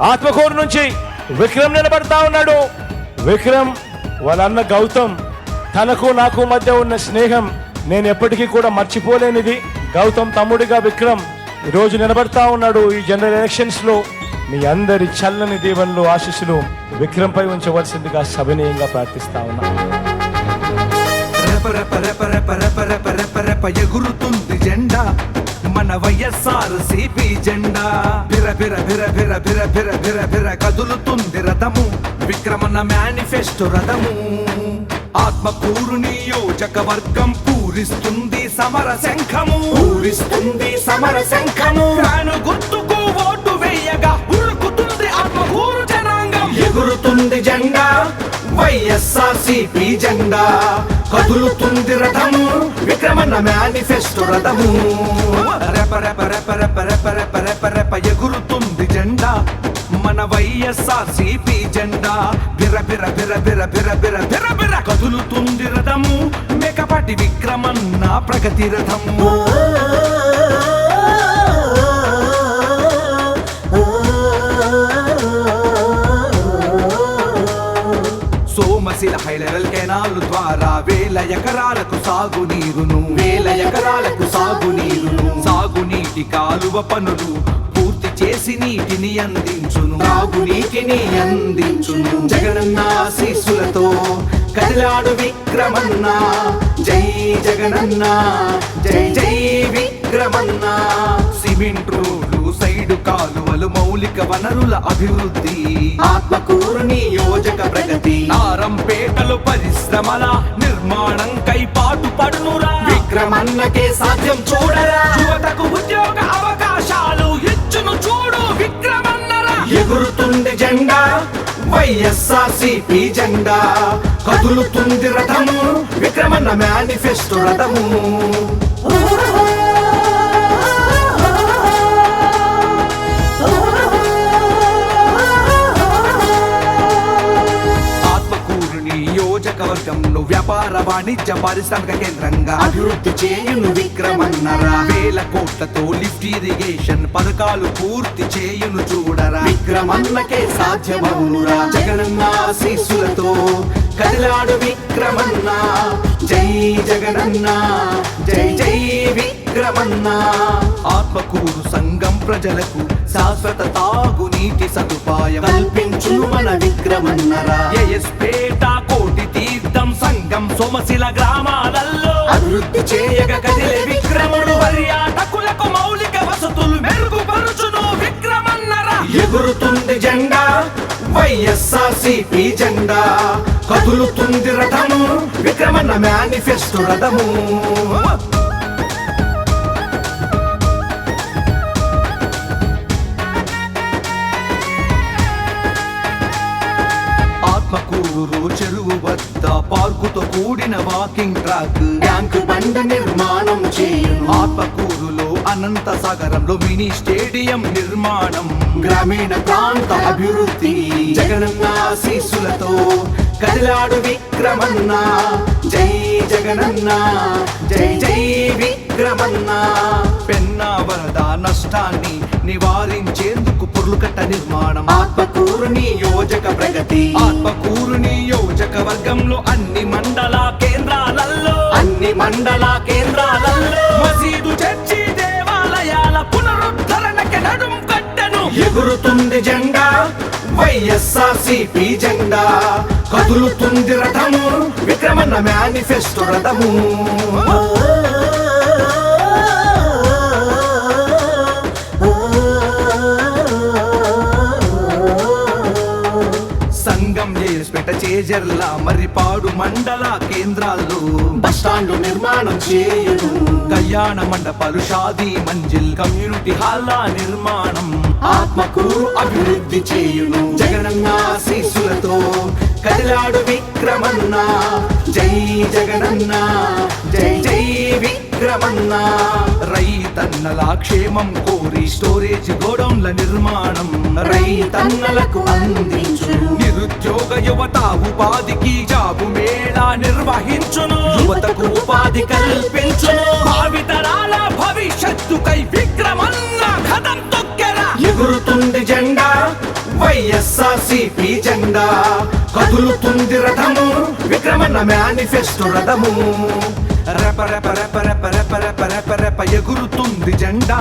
ఆత్మకూరు నుంచి విక్రమ్ నిలబడతా ఉన్నాడు. విక్రమ్ వాళ్ళ అన్న గౌతమ్, తనకు నాకు మధ్య ఉన్న స్నేహం నేను ఎప్పటికీ కూడా మర్చిపోలేనిది. గౌతమ్ తమ్ముడిగా విక్రమ్ ఈరోజు నిలబడతా ఉన్నాడు. ఈ జనరల్ ఎలక్షన్స్ లో మీ అందరి చల్లని దీవెనలు ఆశీస్సులు విక్రమ్ పై ఉంచవలసిందిగా సవినయంగా ప్రార్థిస్తా ఉన్నా. ఎగురుతుంది జెండా మన వైఎస్ఆర్సీపీ జెండా, బిర బిర బిర బిర బిర బిర బిర బిర కదులుతుంది రథము, విక్రమన్న మేనిఫెస్టో రథము. ఆత్మకూరు నియోజకవర్గం పూరిస్తుంది సమర శంఖము, పూరిస్తుంది సమర శంఖము. ఫ్యాను గుర్తుకు ఓటు వేయగా ఉరుకుతుంది ఆత్మకూరు జనాంగం. ఎగురుతుంది జెండా వైఎస్ఆర్సీపీ జెండా, కదులుతుంది రథము, విక్రమన్న మేనిఫెస్టో రథము. రెప రెప రెప రెప రెప రెప రెప రెప ఎగురుతుంది జెండా మన వైఎస్ఆర్సీపీ జెండా, బిర బిర బిర బిర బిర బిర బిర బిర కదులుతుంది రథము, మేకపాటి విక్రమన్న ప్రగతి రథము. సోమశిల హై లెవెల్ కెనాల్ ద్వారా వేల ఎకరాలకు సాగునీరును, వేల ఎకరాలకు సాగునీరును, సాగునీటి కాలువ పనులు పూర్తి చేసి నీటిని అందించును, తాగునీటిని అందించును. జగనన్న ఆశీస్సులతో కదిలాడు విక్రమన్న, జై జగనన్న, జై జై విక్రమన్న. సిమెంట్ రోడ్లు, సైడు కాలువలు, మౌలిక వనరుల అభివృద్ధి, ఆత్మకూరు నియోజక ప్రగతి. నారంపేటలో పరిశ్రమల నిర్మాణంకై పాటు పడునురా, విక్రమన్నకే సాధ్యం చూడరా. యువతకు ఉద్యోగ అవకాశాలు ఇచ్చును చూడు విక్రమన్నరా. ఎగురుతుంది జెండా వైఎస్ఆర్సీపీ జెండా, కదులుతుంది రథము, విక్రమన్న మేనిఫెస్టో రథము. నియోజకవర్గంలో వ్యాపార వాణిజ్య పారిశ్రామిక కేంద్రంగా అభివృద్ధి చేయును విక్రమన్నరా. వేల కోట్లతో లిఫ్ట్ ఇరిగేషన్ పథకాలు పూర్తి చేయును చూడరా, విక్రమన్నకే సాధ్యమవునురా. జగనన్న ఆశీస్సులతో కదిలాడు విక్రమన్న, జై జగనన్న, జై జై విక్రమన్న. ఆత్మకూరు సంఘం ప్రజలకు శాశ్వత తాగునీటి సదుపాయం కల్పించును మన విక్రమన్నరా. ఏఎస్పేట, కోటి తీర్థం, సంఘం, సోమశిల గ్రామాలలో అభివృద్ధి చేయగ కదిలే విక్రముడు. పర్యాటకులకు మౌలిక వసతులు మెరుగుపరుచును విక్రమన్నరా. ఎగురుతుంది జెండా వైఎస్ఆర్సీపీ జెండా, కదులుతుంది రథము, విక్రమన్న మేనిఫెస్టో రథము. ఆత్మకూరు చెరువు వద్ద పార్కుతో కూడిన వాకింగ్ ట్రాక్, ట్యాంక్ బండ నిర్మాణం చేయును. ఆత్మకూరులో అనంత సాగరంలో మినీ స్టేడియం నిర్మాణం, గ్రామీణ ప్రాంత అభివృద్ధి. జగనన్న ఆశీస్సులతో కదిలాడు విక్రమన్న, జై జగనన్న, జై జై విక్రమన్న. పెన్నా వరద నష్టాన్ని నివారించేందుకు పొర్లుకట్ట నిర్మాణం, ఆత్మకూరు నియోజక ప్రగతి. ఆత్మకూరు నియోజకవర్గంలో అన్ని మండల కేంద్రాలలో, అన్ని మండల కేంద్రాలలో మసీదు, చర్చి, దేవాలయాల పునరుద్ధరణకి నడుం కట్టెను. ఎగురుతుంది జెండా వైఎస్ఆర్సీపీ జెండా, కదులుతుంది రథము, విక్రమన్న మేనిఫెస్టో రథము. సంఘం, ఏఎస్పేట, చేజర్ల, మర్రిపాడు మండల కేంద్రాల్లో బస్టాండ్లు నిర్మాణం చేయును. కళ్యాణ మండపాలు, షాదీ మంజిల్, కమ్యూనిటీ హాల్ల నిర్మాణం, ఆత్మకూరు అభివృద్ధి చేయును. జగనన్న ఆశీస్సులతో కదిలాడు విక్రమన్న, జై జగనన్న, జై జై విక్రమన్న. రైతన్నల క్షేమం కోరి స్టోరేజ్ గోడౌన్ల నిర్మాణం, రైతన్నలకు అందించును. నిరుద్యోగ యువత ఉపాధికి జాబు మేళా నిర్వహించును, యువతకు ఉపాధి కల్పించును. భావితరాల భవిష్యత్తుకై విక్రమన్న కథం తొక్కెరా. ఎగురుతుంది జెండా వైఎస్ఆర్సీపీ జెండా కదులుతుంది రథము విక్రమన్న మేనిఫెస్టో రథము రెప రెప రెప రెప రెప రెప రెప రెప ఎగురుతుంది జెండా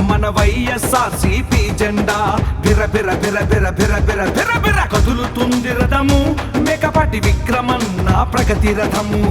మన వైఎస్ఆర్సీపీ జెండా బిర బిర బిర బిర బిర బిర బిర బిర కదులుతుంది రథము మేకపాటి విక్రమన్న ప్రగతి రథము